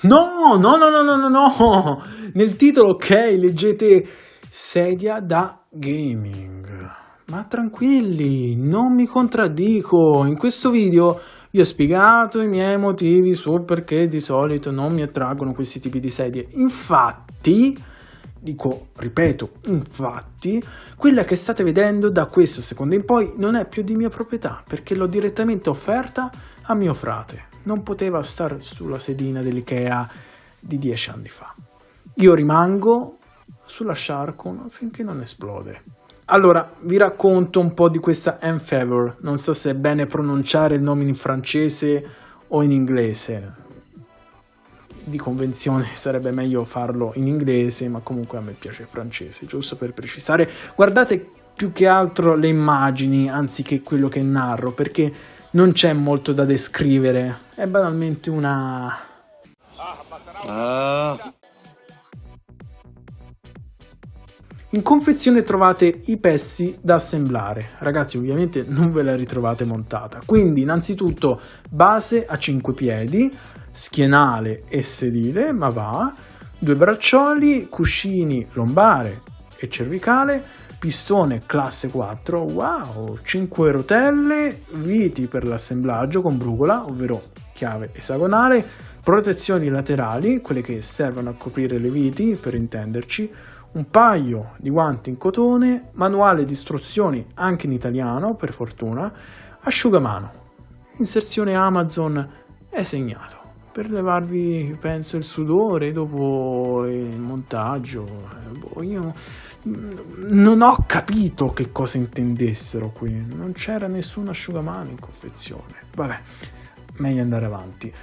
No, no, no, no, no, no, no! Nel titolo, ok, leggete sedia da gaming. Ma tranquilli, non mi contraddico. In questo video vi ho spiegato i miei motivi sul perché di solito non mi attraggono questi tipi di sedie. Infatti, ripeto, quella che state vedendo da questo secondo in poi non è più di mia proprietà, perché l'ho direttamente offerta a mio frate. Non poteva stare sulla sedina dell'Ikea di 10 anni fa. Io rimango sulla Sharkon finché non esplode. Allora, vi racconto un po' di questa Enfever. Non so se è bene pronunciare il nome in francese o in inglese. Di convenzione sarebbe meglio farlo in inglese, ma comunque a me piace il francese, giusto per precisare. Guardate più che altro le immagini anziché quello che narro, perché non c'è molto da descrivere. È banalmente una... In confezione trovate i pezzi da assemblare. Ragazzi, ovviamente non ve la ritrovate montata. Quindi, innanzitutto, base a 5 piedi, schienale e sedile, ma va, 2 braccioli, cuscini lombare e cervicale, pistone classe 4, wow, 5 rotelle, viti per l'assemblaggio con brugola, ovvero chiave esagonale, protezioni laterali, quelle che servono a coprire le viti, per intenderci, un paio di guanti in cotone, manuale di istruzioni anche in italiano, per fortuna, asciugamano, inserzione Amazon è segnato, per levarvi, penso, il sudore dopo il montaggio. Io non ho capito che cosa intendessero qui, non c'era nessun asciugamano in confezione. Vabbè, meglio andare avanti.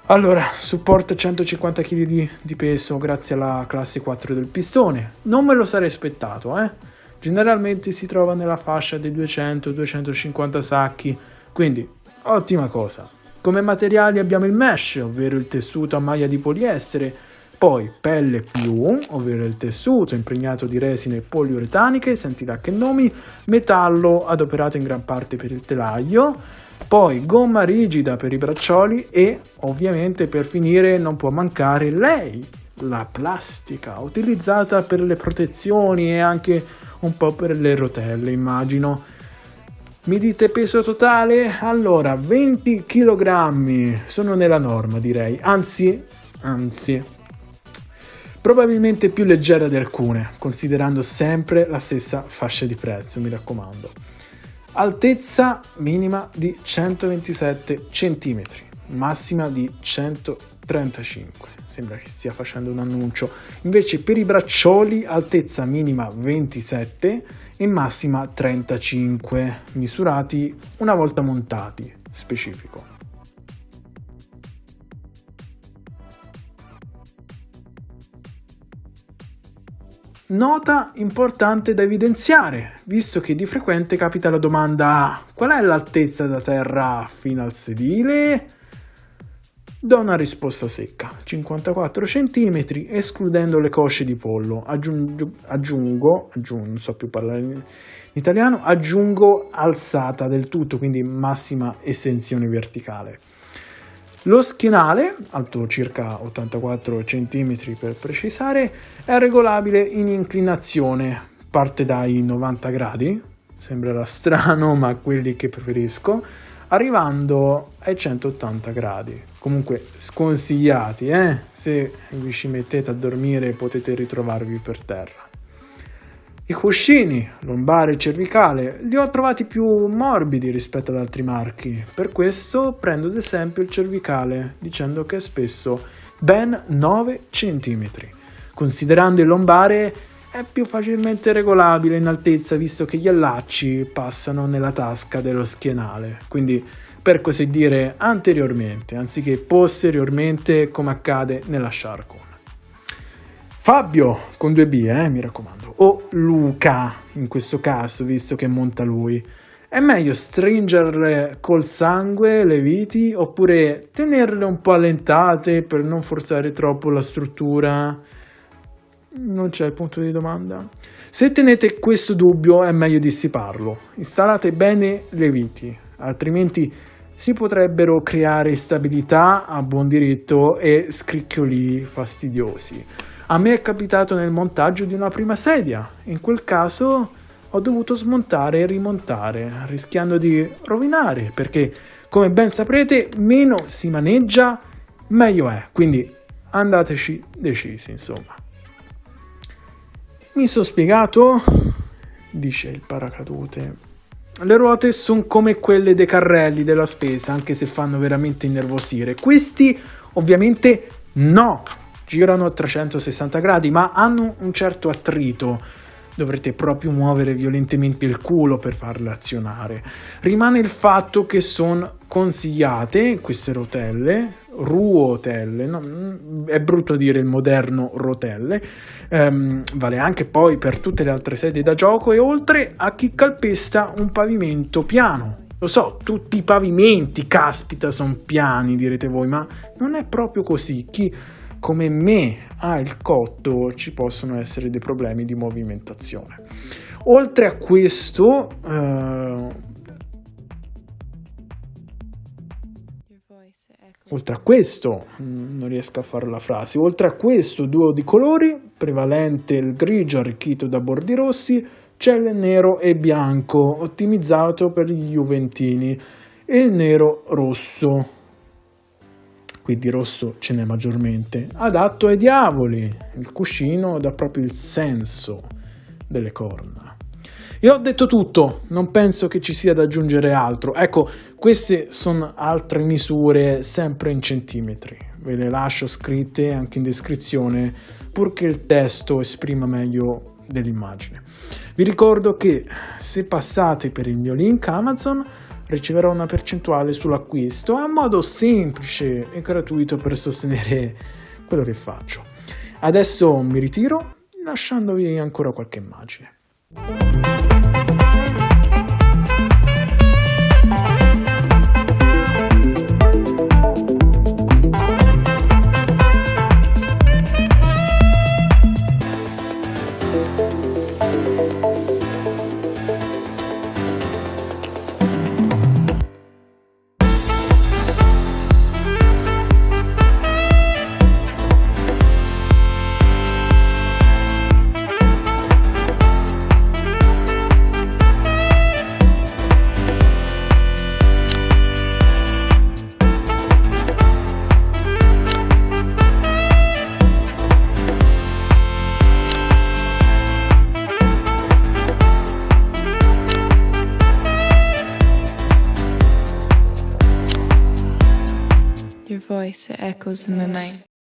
Allora, supporta 150 kg di peso grazie alla classe 4 del pistone. Non me lo sarei aspettato, Generalmente si trova nella fascia dei 200-250 sacchi, quindi ottima cosa. Come materiali abbiamo il mesh, ovvero il tessuto a maglia di poliestere, poi pelle più, ovvero il tessuto impregnato di resine poliuretaniche, senti là che nomi, metallo adoperato in gran parte per il telaio, poi gomma rigida per i braccioli e ovviamente per finire non può mancare lei, la plastica utilizzata per le protezioni e anche un po' per le rotelle, immagino. Mi dite peso totale? Allora, 20 kg sono nella norma, direi, anzi, probabilmente più leggera di alcune, considerando sempre la stessa fascia di prezzo, mi raccomando. Altezza minima di 127 cm, massima di 135. Sembra che stia facendo un annuncio. Invece per i braccioli altezza minima 27 e massima 35, misurati una volta montati, specifico. Nota importante da evidenziare, visto che di frequente capita la domanda: qual è l'altezza da terra fino al sedile? Do una risposta secca: 54 cm, escludendo le cosce di pollo. Aggiungo, non so più parlare in italiano, aggiungo alzata del tutto, quindi massima estensione verticale. Lo schienale, alto circa 84 cm per precisare, è regolabile in inclinazione, parte dai 90 gradi, sembrerà strano ma quelli che preferisco, arrivando ai 180 gradi. Comunque sconsigliati, se vi ci mettete a dormire potete ritrovarvi per terra. I cuscini, lombare e cervicale, li ho trovati più morbidi rispetto ad altri marchi, per questo prendo ad esempio il cervicale, dicendo che è spesso ben 9 cm. Considerando il lombare è più facilmente regolabile in altezza, visto che gli allacci passano nella tasca dello schienale, quindi per così dire anteriormente, anziché posteriormente come accade nella Sharkon. Fabio, con 2B, mi raccomando, o Luca, in questo caso, visto che monta lui. È meglio stringerle col sangue le viti oppure tenerle un po' allentate per non forzare troppo la struttura? Non c'è il punto di domanda. Se tenete questo dubbio è meglio dissiparlo. Installate bene le viti, altrimenti si potrebbero creare instabilità a buon diritto e scricchioli fastidiosi. A me è capitato nel montaggio di una prima sedia. In quel caso ho dovuto smontare e rimontare, rischiando di rovinare, perché come ben saprete meno si maneggia meglio è, quindi andateci decisi, insomma. Mi sono spiegato? Dice il paracadute. Le ruote sono come quelle dei carrelli della spesa, anche se fanno veramente innervosire. Questi ovviamente no, girano a 360 gradi, ma hanno un certo attrito. Dovrete proprio muovere violentemente il culo per farle azionare. Rimane il fatto che sono consigliate queste ruotelle, no? È brutto dire il moderno rotelle, vale anche poi per tutte le altre sedie da gioco e oltre a chi calpesta un pavimento piano. Lo so, tutti i pavimenti, caspita, sono piani, direte voi, ma non è proprio così. Chi come me ha il cotto, ci possono essere dei problemi di movimentazione. Oltre a questo, non riesco a fare la frase, oltre a questo duo di colori, prevalente il grigio arricchito da bordi rossi, c'è il nero e bianco, ottimizzato per gli juventini, e il nero rosso. Qui di rosso ce n'è maggiormente, adatto ai diavoli. Il cuscino dà proprio il senso delle corna. E ho detto tutto, non penso che ci sia da aggiungere altro. Ecco, queste sono altre misure sempre in centimetri. Ve le lascio scritte anche in descrizione, purché il testo esprima meglio dell'immagine. Vi ricordo che se passate per il mio link Amazon riceverò una percentuale sull'acquisto, è un modo semplice e gratuito per sostenere quello che faccio. Adesso mi ritiro lasciandovi ancora qualche immagine. Your voice, it echoes in the night.